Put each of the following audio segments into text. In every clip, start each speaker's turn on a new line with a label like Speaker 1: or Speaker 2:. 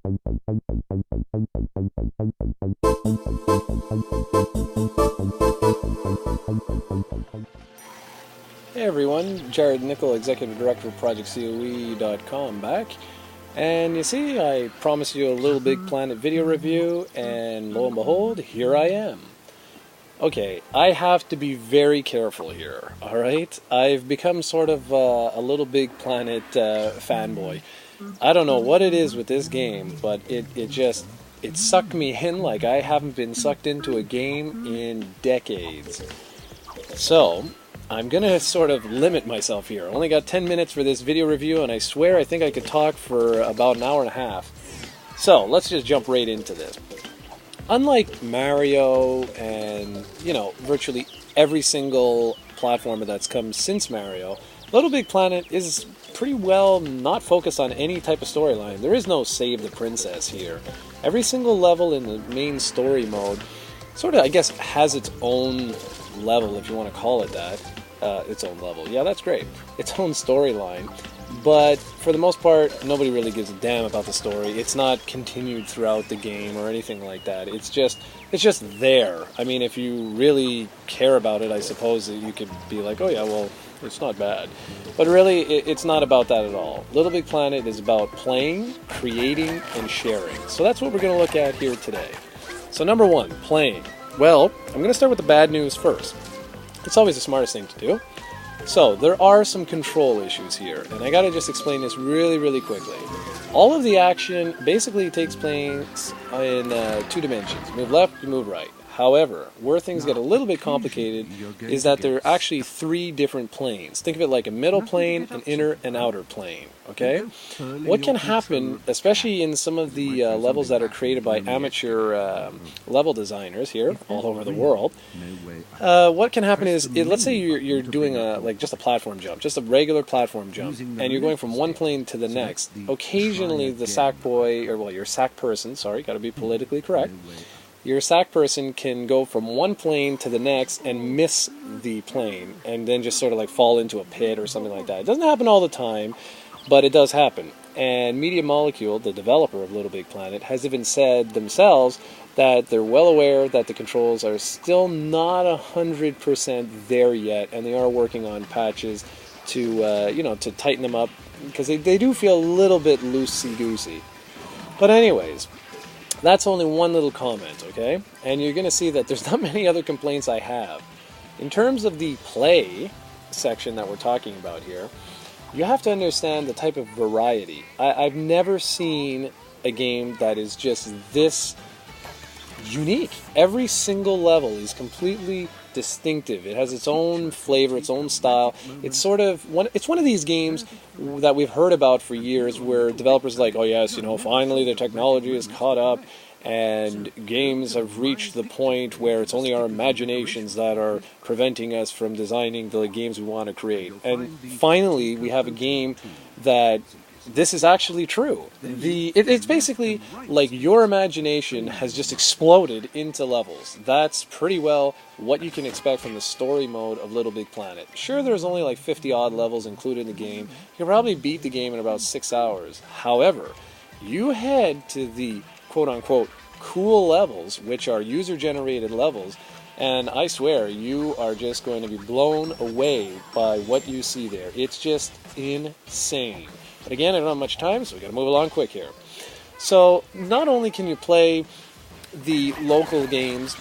Speaker 1: Hey everyone, Jarrod Nickel, Executive Director of ProjectCoe.com back. And you see, I promised you a Little Big Planet video review, and lo and behold, here I am. Okay, I have to be very careful here, alright? I've become sort of a Little Big Planet fanboy. I don't know what it is with this game, but it sucked me in like I haven't been sucked into a game in decades. So, I'm going to sort of limit myself here. I only got 10 minutes for this video review, and I swear I think I could talk for about an hour and a half. So, let's just jump right into this. Unlike Mario and, virtually every single platformer that's come since Mario, Little Big Planet is pretty well not focused on any type of storyline. There is no save the princess here. Every single level in the main story mode sort of, I guess, has its own level, if you want to call it that. Its own level. Yeah, that's great. Its own storyline. But for the most part, nobody really gives a damn about the story. It's not continued throughout the game or anything like that. It's just there. I mean, if you really care about it, I suppose that you could be like, oh yeah, well, it's not bad. But really, it's not about that at all. Little Big Planet is about playing, creating, and sharing. So that's what we're going to look at here today. So number one, playing. Well, I'm going to start with the bad news first. It's always the smartest thing to do. So, there are some control issues here, and I gotta just explain this really, really quickly. All of the action basically takes place in 2 dimensions. You move left, you move right. However, where things get a little bit complicated is that there are actually 3 different planes. Think of it like a middle plane, an inner and outer plane, okay? What can happen, especially in some of the levels that are created by amateur level designers here, all over the world, what can happen is, let's say you're doing just a platform jump, just a regular platform jump, and you're going from one plane to the next. Occasionally the sack boy, or well, your sack person, sorry, gotta be politically correct, your sack person can go from one plane to the next and miss the plane and then just sort of like fall into a pit or something like that. It doesn't happen all the time, but it does happen. And Media Molecule, the developer of Little Big Planet, has even said themselves that they're well aware that the controls are still not 100% there yet, and they are working on patches to, to tighten them up, because they do feel a little bit loosey-goosey. But anyways, that's only one little comment, okay? And you're going to see that there's not many other complaints I have. In terms of the play section that we're talking about here, you have to understand the type of variety. I've never seen a game that is just this unique. Every single level is completely distinctive. It has its own flavor, its own style. It's one of these games that we've heard about for years where developers are like, oh yes, finally the technology is caught up and games have reached the point where it's only our imaginations that are preventing us from designing the games we want to create. And finally we have a game that this is actually true. It's basically like your imagination has just exploded into levels. That's pretty well what you can expect from the story mode of Little Big Planet. Sure, there's only like 50-odd levels included in the game. You can probably beat the game in about 6 hours. However, you head to the quote-unquote cool levels, which are user-generated levels, and I swear, you are just going to be blown away by what you see there. It's just insane. But again, I don't have much time, so we got to move along quick here. So, not only can you play the local games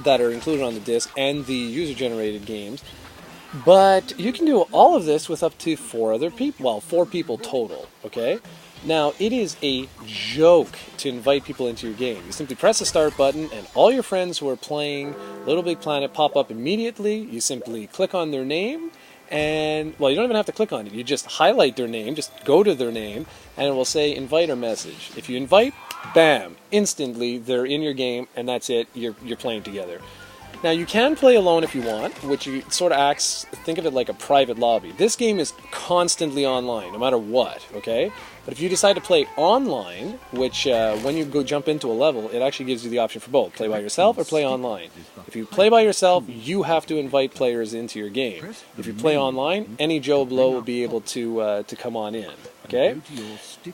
Speaker 1: that are included on the disc and the user-generated games, but you can do all of this with up to 4 other people. Well, 4 people total, okay? Now, it is a joke to invite people into your game. You simply press the start button, and all your friends who are playing Little Big Planet pop up immediately. You simply click on their name, and, well, you don't even have to click on it. You just highlight their name, just go to their name, and it will say invite or message. If you invite, bam, instantly they're in your game, and that's it, you're playing together. Now, you can play alone if you want, which sort of acts, think of it like a private lobby. This game is constantly online, no matter what, okay? But if you decide to play online, which when you go jump into a level, it actually gives you the option for both, play by yourself or play online. If you play by yourself, you have to invite players into your game. If you play online, any Joe Blow will be able to come on in, okay?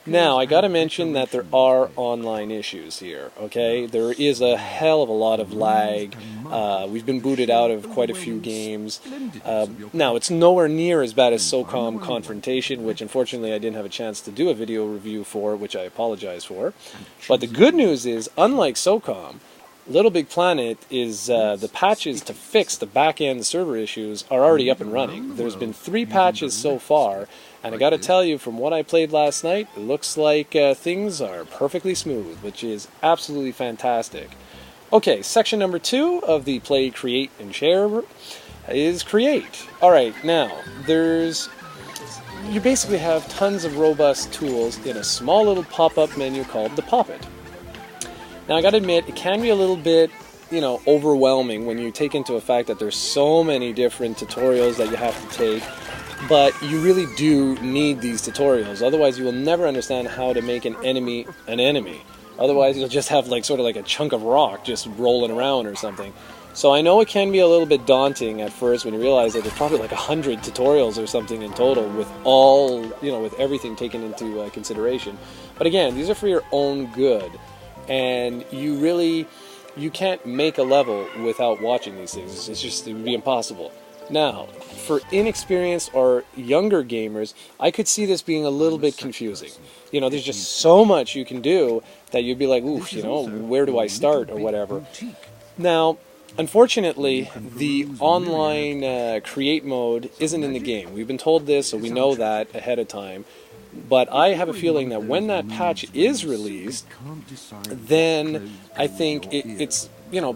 Speaker 1: Now, I gotta mention that there are online issues here, okay? There is a hell of a lot of lag. We've been booted out of quite a few games. Now, it's nowhere near as bad as SOCOM Confrontation, which unfortunately I didn't have a chance to do a video review for, which I apologize for. But the good news is, unlike SOCOM, LittleBigPlanet is the patches to fix the back-end server issues are already up and running. There's been 3 patches so far, and I gotta tell you, from what I played last night, it looks like things are perfectly smooth, which is absolutely fantastic. Okay, section number 2 of the Play, Create, and Share is Create. Alright, now, you basically have tons of robust tools in a small little pop-up menu called the Pop-It. Now, I gotta admit, it can be a little bit, overwhelming when you take into the fact that there's so many different tutorials that you have to take, but you really do need these tutorials. Otherwise, you will never understand how to make an enemy an enemy. Otherwise, you'll just have sort of like a chunk of rock just rolling around or something. So I know it can be a little bit daunting at first when you realize that there's probably like 100 tutorials or something in total with all, with everything taken into consideration. But again, these are for your own good. And you can't make a level without watching these things. It would be impossible. Now, for inexperienced or younger gamers, I could see this being a little bit confusing. There's just so much you can do that you'd be like, oof, where do I start or whatever. Now, unfortunately, the online create mode isn't in the game. We've been told this, so we know that ahead of time. But I have a feeling that when that patch is released, then I think it's,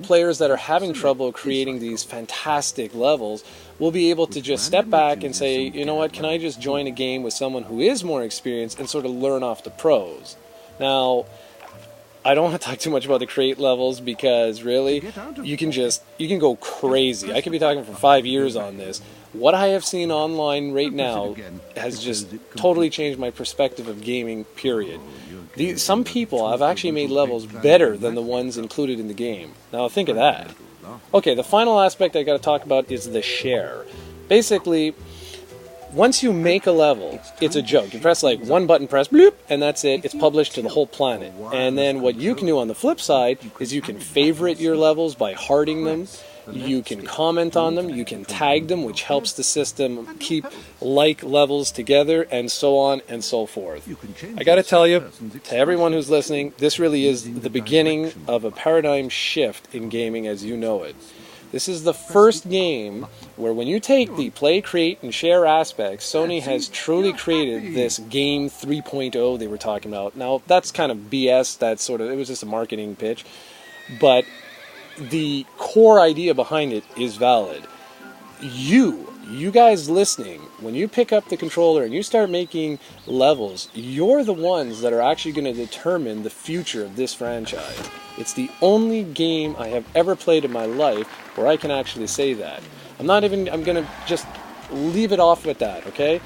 Speaker 1: players that are having trouble creating these fantastic levels will be able to just step back and say, you know what, can I just join a game with someone who is more experienced and sort of learn off the pros? Now, I don't want to talk too much about the create levels because really, you can go crazy. I could be talking for 5 years on this. What I have seen online right now has just totally changed my perspective of gaming, period. Some people have actually made levels better than the ones included in the game. Now think of that. Okay, the final aspect I got to talk about is the share. Basically, once you make a level, it's a joke. You press one button, press bloop, and that's it. It's published to the whole planet. And then what you can do on the flip side is you can favorite your levels by hearting them. You can comment on them, you can tag them, which helps the system keep like levels together, and so on and so forth. I gotta tell you, to everyone who's listening, this really is the beginning of a paradigm shift in gaming as you know it. This is the first game where when you take the play, create, and share aspects, Sony has truly created this game 3.0 they were talking about. Now, that's kind of BS, it was just a marketing pitch, but the core idea behind it is valid. You guys listening, when you pick up the controller and you start making levels, you're the ones that are actually going to determine the future of this franchise. It's the only game I have ever played in my life where I can actually say that. I'm going to just leave it off with that, okay?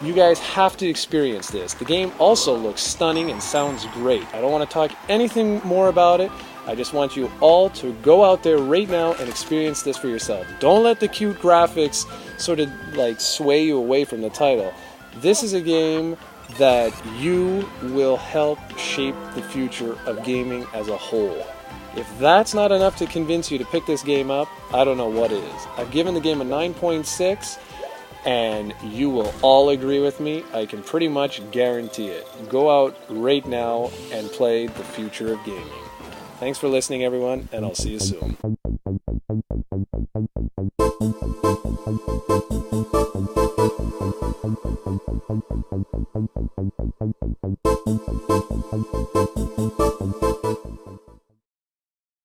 Speaker 1: You guys have to experience this. The game also looks stunning and sounds great. I don't want to talk anything more about it. I just want you all to go out there right now and experience this for yourself. Don't let the cute graphics sort of sway you away from the title. This is a game that you will help shape the future of gaming as a whole. If that's not enough to convince you to pick this game up, I don't know what is. I've given the game a 9.6, and you will all agree with me. I can pretty much guarantee it. Go out right now and play the future of gaming. Thanks for listening, everyone, and I'll see you soon.